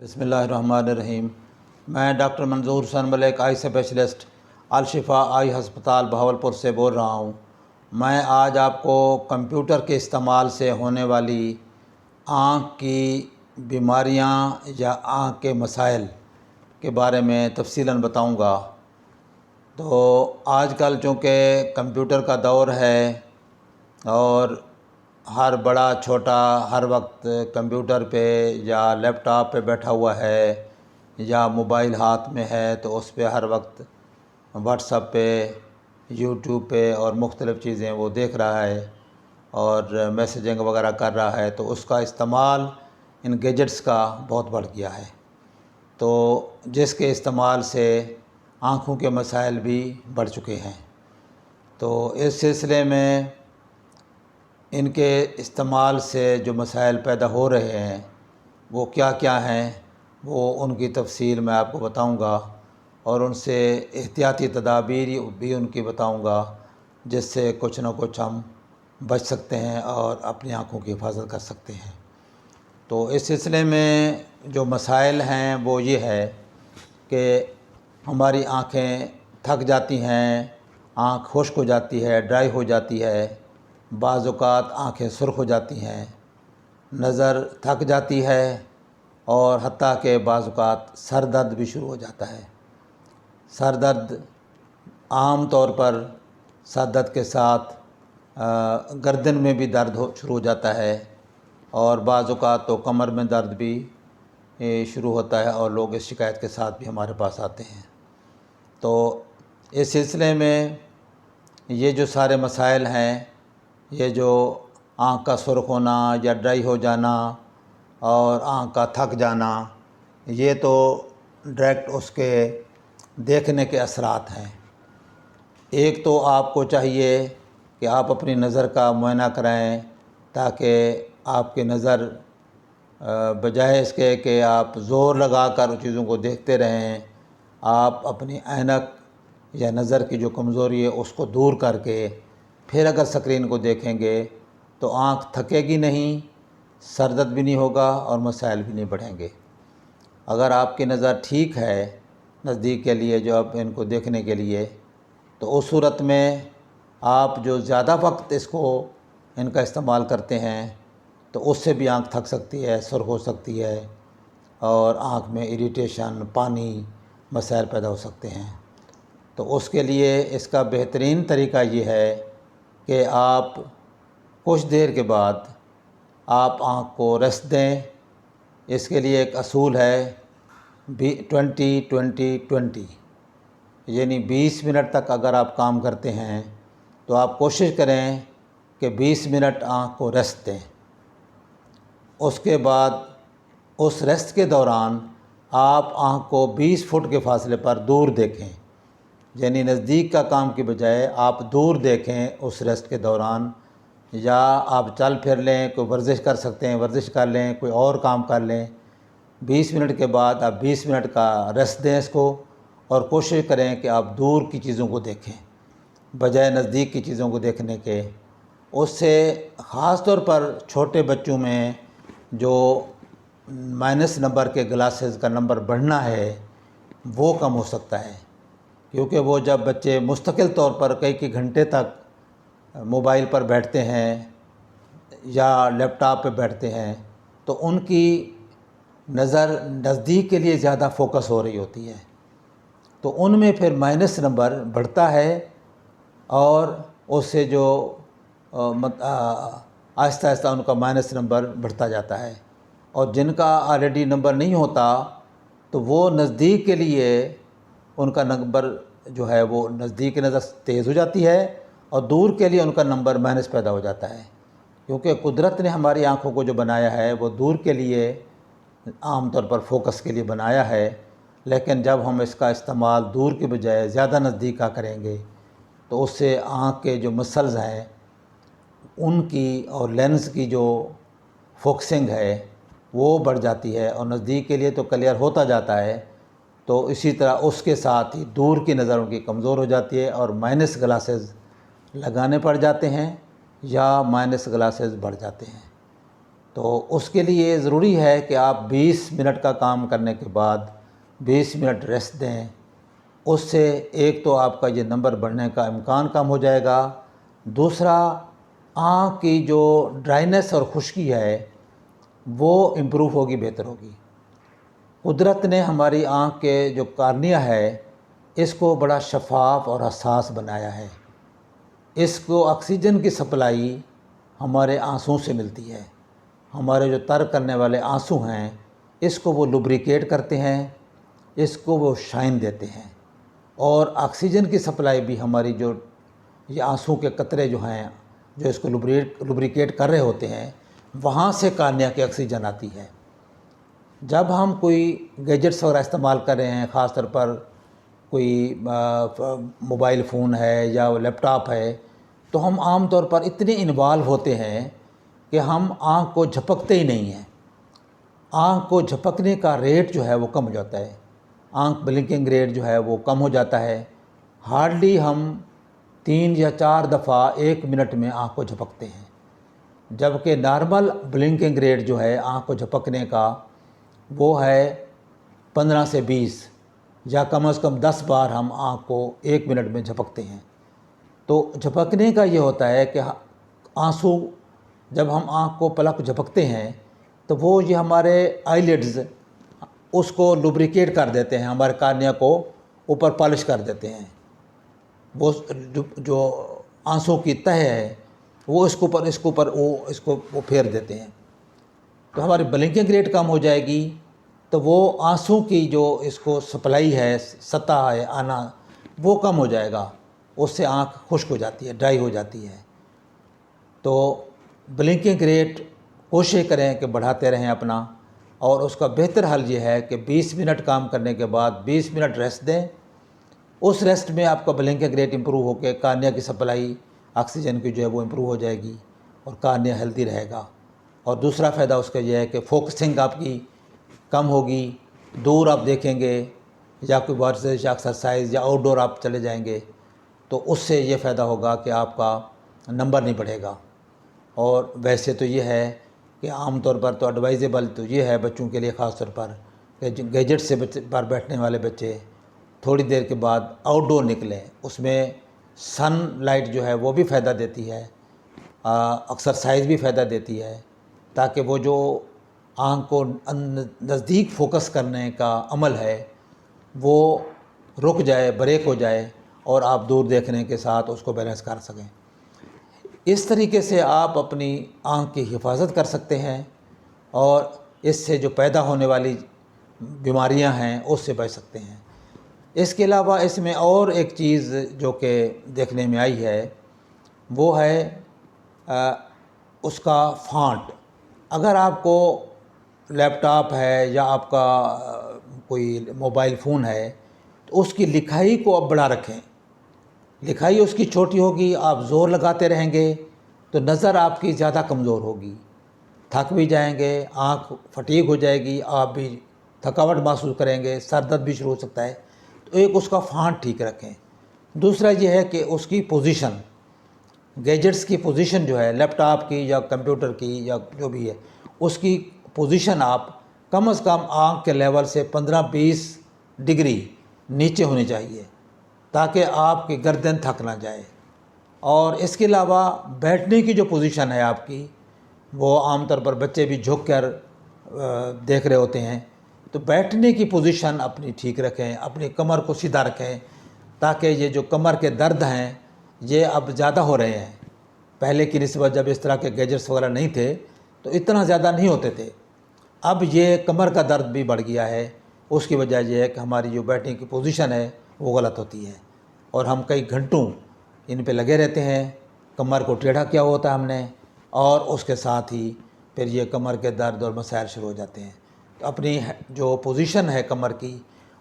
بسم اللہ الرحمن الرحیم۔ میں ڈاکٹر منظور حسین ملک، آئی اسپیشلسٹ، الشفا آئی ہسپتال بہاولپور سے بول رہا ہوں۔ میں آج آپ کو کمپیوٹر کے استعمال سے ہونے والی آنکھ کی بیماریاں یا آنکھ کے مسائل کے بارے میں تفصیلاً بتاؤں گا۔ تو آج کل چونکہ کمپیوٹر کا دور ہے اور ہر بڑا چھوٹا ہر وقت کمپیوٹر پہ یا لیپ ٹاپ پہ بیٹھا ہوا ہے یا موبائل ہاتھ میں ہے، تو اس پہ ہر وقت واٹس ایپ پہ، یوٹیوب پہ اور مختلف چیزیں وہ دیکھ رہا ہے اور میسیجنگ وغیرہ کر رہا ہے، تو اس کا استعمال ان گیجٹس کا بہت بڑھ گیا ہے، تو جس کے استعمال سے آنکھوں کے مسائل بھی بڑھ چکے ہیں۔ تو اس سلسلے میں ان کے استعمال سے جو مسائل پیدا ہو رہے ہیں وہ کیا کیا ہیں، وہ ان کی تفصیل میں آپ کو بتاؤں گا اور ان سے احتیاطی تدابیر بھی ان کی بتاؤں گا، جس سے کچھ نہ کچھ ہم بچ سکتے ہیں اور اپنی آنکھوں کی حفاظت کر سکتے ہیں۔ تو اس سلسلے میں جو مسائل ہیں وہ یہ ہے کہ ہماری آنکھیں تھک جاتی ہیں، آنکھ خشک ہو جاتی ہے، ڈرائی ہو جاتی ہے، بعض اوقات آنکھیں سرخ ہو جاتی ہیں، نظر تھک جاتی ہے اور حتیٰ کہ بعض اوقات سر درد بھی شروع ہو جاتا ہے۔ سر درد عام طور پر سر درد کے ساتھ گردن میں بھی درد شروع ہو جاتا ہے اور بعض اوقات تو کمر میں درد بھی شروع ہوتا ہے اور لوگ اس شکایت کے ساتھ بھی ہمارے پاس آتے ہیں۔ تو اس سلسلے میں یہ جو سارے مسائل ہیں، یہ جو آنکھ کا سرخ ہونا یا ڈرائی ہو جانا اور آنکھ کا تھک جانا، یہ تو ڈائریکٹ اس کے دیکھنے کے اثرات ہیں۔ ایک تو آپ کو چاہیے کہ آپ اپنی نظر کا معائنہ کرائیں تاکہ آپ کی نظر بجائے اس کے کہ آپ زور لگا کر چیزوں کو دیکھتے رہیں، آپ اپنی عینک یا نظر کی جو کمزوری ہے اس کو دور کر کے پھر اگر اسکرین کو دیکھیں گے تو آنکھ تھکے گی نہیں، سر درد بھی نہیں ہوگا اور مسائل بھی نہیں بڑھیں گے۔ اگر آپ کی نظر ٹھیک ہے نزدیک کے لیے جو آپ ان کو دیکھنے کے لیے، تو اس صورت میں آپ جو زیادہ وقت اس کو ان کا استعمال کرتے ہیں تو اس سے بھی آنکھ تھک سکتی ہے، سرخ ہو سکتی ہے اور آنکھ میں اریٹیشن، پانی، مسائل پیدا ہو سکتے ہیں۔ تو اس کے لیے اس کا بہترین طریقہ یہ ہے کہ آپ کچھ دیر کے بعد آپ آنکھ کو ریسٹ دیں۔ اس کے لیے ایک اصول ہے 20-20-20، یعنی 20 منٹ تک اگر آپ کام کرتے ہیں تو آپ کوشش کریں کہ 20 منٹ آنکھ کو ریسٹ دیں۔ اس کے بعد اس ریسٹ کے دوران آپ آنکھ کو 20 فٹ کے فاصلے پر دور دیکھیں، یعنی نزدیک کا کام کی بجائے آپ دور دیکھیں اس ریسٹ کے دوران، یا آپ چل پھر لیں، کوئی ورزش کر سکتے ہیں ورزش کر لیں، کوئی اور کام کر لیں۔ 20 منٹ کے بعد آپ 20 منٹ کا ریسٹ دیں اس کو اور کوشش کریں کہ آپ دور کی چیزوں کو دیکھیں بجائے نزدیک کی چیزوں کو دیکھنے کے۔ اس سے خاص طور پر چھوٹے بچوں میں جو مائنس نمبر کے گلاسز کا نمبر بڑھنا ہے وہ کم ہو سکتا ہے، کیونکہ وہ جب بچے مستقل طور پر کئی گھنٹے تک موبائل پر بیٹھتے ہیں یا لیپ ٹاپ پہ بیٹھتے ہیں تو ان کی نظر نزدیک کے لیے زیادہ فوکس ہو رہی ہوتی ہے، تو ان میں پھر مائنس نمبر بڑھتا ہے اور اس سے جو آہستہ آہستہ ان کا مائنس نمبر بڑھتا جاتا ہے، اور جن کا آلریڈی نمبر نہیں ہوتا تو وہ نزدیک کے لیے ان کا نمبر جو ہے وہ نزدیک کی نظر تیز ہو جاتی ہے اور دور کے لیے ان کا نمبر مائنس پیدا ہو جاتا ہے، کیونکہ قدرت نے ہماری آنکھوں کو جو بنایا ہے وہ دور کے لیے عام طور پر فوکس کے لیے بنایا ہے، لیکن جب ہم اس کا استعمال دور کے بجائے زیادہ نزدیک کا کریں گے تو اس سے آنکھ کے جو مسلز ہیں ان کی اور لینس کی جو فوکسنگ ہے وہ بڑھ جاتی ہے اور نزدیک کے لیے تو کلیئر ہوتا جاتا ہے، تو اسی طرح اس کے ساتھ ہی دور کی نظر ان کی کمزور ہو جاتی ہے اور مائنس گلاسز لگانے پڑ جاتے ہیں یا مائنس گلاسز بڑھ جاتے ہیں۔ تو اس کے لیے ضروری ہے کہ آپ 20 منٹ کا کام کرنے کے بعد 20 منٹ ریسٹ دیں. اس سے ایک تو آپ کا یہ نمبر بڑھنے کا امکان کم ہو جائے گا، دوسرا آنکھ کی جو ڈرائنس اور خشکی ہے وہ امپروو ہوگی، بہتر ہوگی. قدرت نے ہماری آنکھ کے جو کارنیا ہے اس کو بڑا شفاف اور حساس بنایا ہے. اس کو آکسیجن کی سپلائی ہمارے آنسوؤں سے ملتی ہے. ہمارے جو تر کرنے والے آنسو ہیں اس کو وہ لبریکیٹ کرتے ہیں، اس کو وہ شائن دیتے ہیں. اور آکسیجن کی سپلائی بھی ہماری جو یہ آنسو کے قطرے جو ہیں جو اس کو لبریکیٹ کر رہے ہوتے ہیں وہاں سے کارنیا کی آکسیجن آتی ہے. جب ہم کوئی گیجٹس وغیرہ استعمال کر رہے ہیں، خاص طور پر کوئی موبائل فون ہے یا لیپ ٹاپ ہے، تو ہم عام طور پر اتنے انوالو ہوتے ہیں کہ ہم آنکھ کو جھپکتے ہی نہیں ہیں. آنکھ کو جھپکنے کا ریٹ جو ہے وہ کم ہو جاتا ہے، آنکھ بلنکنگ ریٹ جو ہے وہ کم ہو جاتا ہے. ہارڈلی ہم 3 یا 4 دفعہ 1 منٹ میں آنکھ کو جھپکتے ہیں، جبکہ نارمل بلنکنگ ریٹ جو ہے آنکھ کو جھپکنے کا وہ ہے 15 سے 20 یا کم از کم 10 بار ہم آنکھ کو 1 منٹ میں جھپکتے ہیں. تو جھپکنے کا یہ ہوتا ہے کہ آنسو جب ہم آنکھ کو پلک جھپکتے ہیں تو وہ یہ ہمارے آئی لیڈز اس کو لبریکیٹ کر دیتے ہیں، ہمارے کارنیا کو اوپر پالش کر دیتے ہیں. وہ جو آنسو کی تہ ہے وہ اس کو پھیر دیتے ہیں. تو ہماری بلنکنگ ریٹ کم ہو جائے گی، تو وہ آنسو کی جو اس کو سپلائی ہے، سطح ہے آنا، وہ کم ہو جائے گا. اس سے آنکھ خشک ہو جاتی ہے، ڈرائی ہو جاتی ہے. تو بلنکنگ ریٹ کوشش کریں کہ بڑھاتے رہیں اپنا. اور اس کا بہتر حل یہ ہے کہ 20 منٹ کام کرنے کے بعد 20 منٹ ریسٹ دیں. اس ریسٹ میں آپ کا بلنکنگ ریٹ امپروو ہو کے کارنیا کی سپلائی آکسیجن کی جو ہے وہ امپروو ہو جائے گی اور کارنیا ہیلدی رہے گا. اور دوسرا فائدہ اس کا یہ ہے کہ فوکسنگ آپ کی کم ہوگی، دور آپ دیکھیں گے، یا کوئی ورزش یا ایکسرسائز یا آؤٹ ڈور آپ چلے جائیں گے تو اس سے یہ فائدہ ہوگا کہ آپ کا نمبر نہیں بڑھے گا. اور ویسے تو یہ ہے کہ عام طور پر تو ایڈوائزیبل تو یہ ہے بچوں کے لیے خاص طور پر کہ گیجٹ سے پر بیٹھنے والے بچے تھوڑی دیر کے بعد آؤٹ ڈور نکلیں. اس میں سن لائٹ جو ہے وہ بھی فائدہ دیتی ہے، ایکسرسائز بھی فائدہ دیتی ہے، تاکہ وہ جو آنکھ کو نزدیک فوکس کرنے کا عمل ہے وہ رک جائے، بریک ہو جائے اور آپ دور دیکھنے کے ساتھ اس کو بیلنس کر سکیں. اس طریقے سے آپ اپنی آنکھ کی حفاظت کر سکتے ہیں اور اس سے جو پیدا ہونے والی بیماریاں ہیں اس سے بچ سکتے ہیں. اس کے علاوہ اس میں اور ایک چیز جو کہ دیکھنے میں آئی ہے وہ ہے اس کا فانٹ. اگر آپ کو لیپ ٹاپ ہے یا آپ کا کوئی موبائل فون ہے تو اس کی لکھائی کو آپ بڑا رکھیں. لکھائی اس کی چھوٹی ہوگی، آپ زور لگاتے رہیں گے تو نظر آپ کی زیادہ کمزور ہوگی، تھک بھی جائیں گے، آنکھ فٹیگ ہو جائے گی، آپ بھی تھکاوٹ محسوس کریں گے، سر درد بھی شروع ہو سکتا ہے. تو ایک اس کا فانٹ ٹھیک رکھیں. دوسرا یہ ہے کہ اس کی پوزیشن، گیجٹس کی پوزیشن جو ہے لیپ ٹاپ کی یا کمپیوٹر کی یا جو بھی ہے اس کی پوزیشن آپ کم از کم آنکھ کے لیول سے 15-20 ڈگری نیچے ہونی چاہیے تاکہ آپ کی گردن تھک نہ جائے. اور اس کے علاوہ بیٹھنے کی جو پوزیشن ہے آپ کی، وہ عام طور پر بچے بھی جھک کر دیکھ رہے ہوتے ہیں، تو بیٹھنے کی پوزیشن اپنی ٹھیک رکھیں، اپنی کمر کو سیدھا رکھیں تاکہ یہ جو کمر کے درد ہیں یہ اب زیادہ ہو رہے ہیں. پہلے کی نسبت جب اس طرح کے گیجٹس وغیرہ نہیں تھے تو اتنا زیادہ نہیں ہوتے تھے. اب یہ کمر کا درد بھی بڑھ گیا ہے. اس کی وجہ یہ ہے کہ ہماری جو بیٹھنے کی پوزیشن ہے وہ غلط ہوتی ہے اور ہم کئی گھنٹوں ان پہ لگے رہتے ہیں. کمر کو ٹیڑھا کیا ہوتا ہے ہم نے، اور اس کے ساتھ ہی پھر یہ کمر کے درد اور مسائل شروع ہو جاتے ہیں. تو اپنی جو پوزیشن ہے کمر کی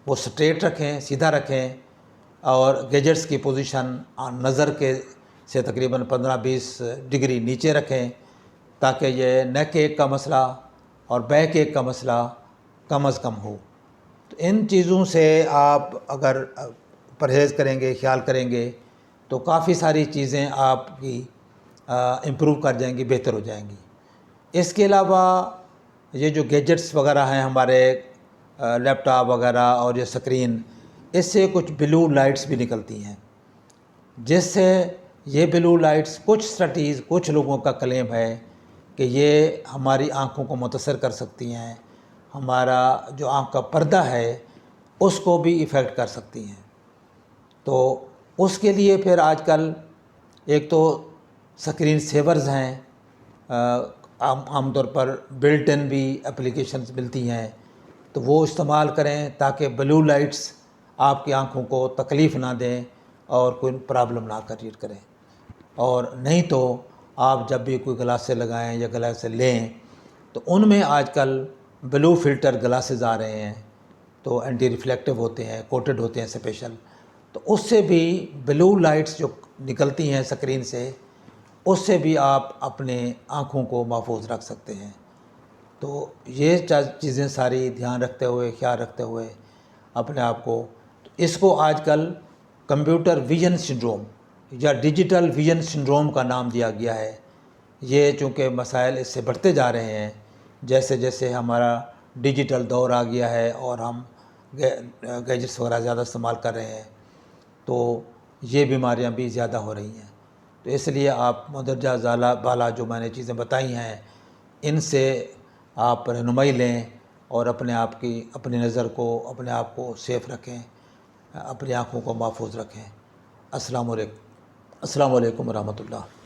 وہ سٹریٹ رکھیں، سیدھا رکھیں، اور گیجٹس کی پوزیشن نظر کے سے تقریباً 15-20 ڈگری نیچے رکھیں تاکہ یہ نیک ایک کا مسئلہ اور بیک ایک کا مسئلہ کم از کم ہو. تو ان چیزوں سے آپ اگر پرہیز کریں گے، خیال کریں گے تو کافی ساری چیزیں آپ کی امپروو کر جائیں گی، بہتر ہو جائیں گی. اس کے علاوہ یہ جو گیجٹس وغیرہ ہیں ہمارے لیپ ٹاپ وغیرہ اور یہ سکرین، اس سے کچھ بلو لائٹس بھی نکلتی ہیں، جس سے یہ بلو لائٹس کچھ اسٹڈیز، کچھ لوگوں کا کلیم ہے کہ یہ ہماری آنکھوں کو متاثر کر سکتی ہیں، ہمارا جو آنکھ کا پردہ ہے اس کو بھی ایفیکٹ کر سکتی ہیں۔ تو اس کے لیے پھر آج کل ایک تو سکرین سیورز ہیں، عام طور پر بلٹ ان بھی اپلیکیشنز ملتی ہیں، تو وہ استعمال کریں تاکہ بلو لائٹس آپ کی آنکھوں کو تکلیف نہ دیں اور کوئی پرابلم نہ کریٹ کریں۔ اور نہیں تو آپ جب بھی کوئی گلاسیں لگائیں یا گلاسیں لیں تو ان میں آج کل بلو فلٹر گلاسز آ رہے ہیں، تو اینٹی ریفلیکٹیو ہوتے ہیں، کوٹڈ ہوتے ہیں اسپیشل، تو اس سے بھی بلو لائٹس جو نکلتی ہیں سکرین سے، اس سے بھی آپ اپنے آنکھوں کو محفوظ رکھ سکتے ہیں۔ تو یہ چیزیں ساری دھیان رکھتے ہوئے، خیال رکھتے ہوئے اپنے آپ کو، اس کو آج کل کمپیوٹر ویژن سنڈروم یا ڈیجیٹل ویژن سنڈروم کا نام دیا گیا ہے۔ یہ چونکہ مسائل اس سے بڑھتے جا رہے ہیں، جیسے جیسے ہمارا ڈیجیٹل دور آ گیا ہے اور ہم گیجٹس وغیرہ زیادہ استعمال کر رہے ہیں، تو یہ بیماریاں بھی زیادہ ہو رہی ہیں۔ تو اس لیے آپ مندرجہ بالا جو میں نے چیزیں بتائی ہیں، ان سے آپ رہنمائی لیں اور اپنی نظر کو، اپنے آپ کو سیف رکھیں، اپنی آنکھوں کو محفوظ رکھیں۔ السلام علیکم ورحمۃ اللہ۔